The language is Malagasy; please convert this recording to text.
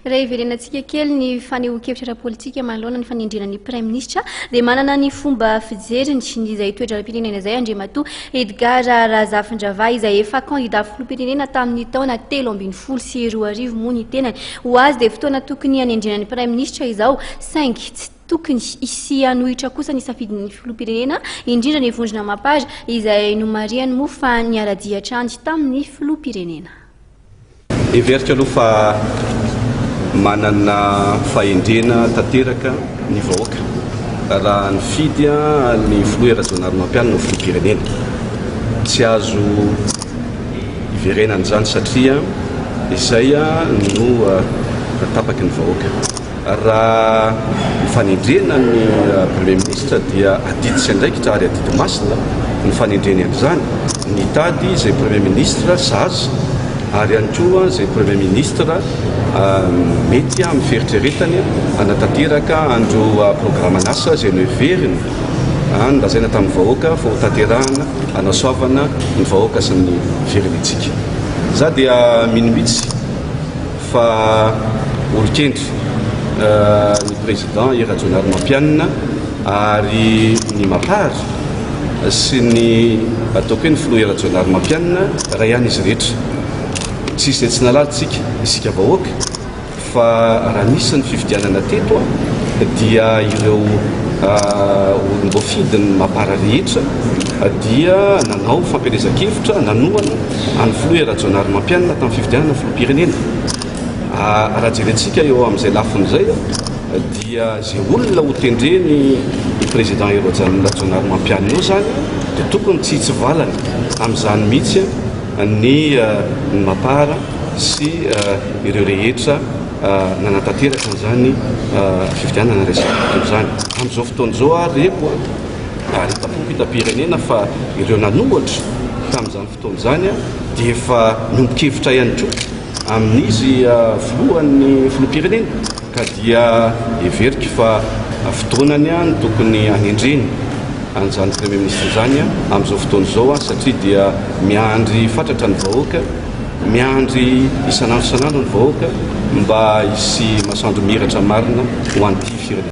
Raha iverenantsika kely ny fanehoan-kevitra ara-politika manoloana ny fanindrinan'ny Prime Ministre dia manana ny fomba fijeriny izay toetra ara-pirenena izay Andriamatoa Edgar Razafindrava izay efa candidat filoham-pirenena tamin'ny taona 2012 moa ny tenany. Ho azy dia fotoana tokony hanindrinan'ny Prime Ministre izao saingy tsy tokony isy anohitra kosa ny safidin'ny filoham-pirenena indrindra ny vondrona mampara izay nomariany moa fa niara-dia hatrany tamin'ny filoham-pirenena. Everika aloha fa manana fahendrena tanteraka ny vahoaka raha ny fidy ny filoha Rajaonary Mampianina no filoham-pirenena. Tsy azo iverenana izany satria izay no tapaky ny vahoaka. Raha ny fanendrena ny Premier Ministre dia adiditsy andraikitra ary adidy masina ny fanendrena an'izany. Ny tady izay Premier Ministre zaza ary ihany koa izay Premier Ministre mety amin'ny fieritreretany hanatanteraka andro programan'asa izay noheveriny nolazaina tamin'ny vahoaka fa ho tanterahana hanasoavana ny vahoaka sy ny firenentsika. Za dia minomitsy fa olon-kendry ny président Rajaonary Mampianina ary ny mampara sy ny ataoko hoe ny filoha Rajaonary Mampianina raha ihany izy rehetra. Tsisy izay tsy nalalitsika isika vahoaka fa raha nisy ny fifidianana teto dia ireo olom-boafidy ny mampara rehetra dia nanao fampielezan-kevitra nanoana any filoha Rajaonary Mampianina tamin'ny fifidianana filoham-pirenena. Raha jerentsika eo amin'izay lafiny izay dia izay olona ho tendreny ny président Rajaonary Mampianina io zany dia tokony tsy hitsivalana amin'izany mihitsy ny mampara sy ireo rehetra nanatanteraka an'izany fifidianana resaka izany. Amin'izao fotoana izao reko ary hitam-pirenena fa ireo nanohatra tamin'izany fotoana izany dia efa nompo-kevitra ihany koa amin'izy filohan'ny filoham-pirenena ka dia everika fa fotoanany no tokony hanendreny an'izany Premier Ministre izany amin'izao fotoana izao satria dia miandry fatratra ny vahoaka, miandry isanandro ny vahoaka mba hisy masoandro miratra marina ho an'ity firenena.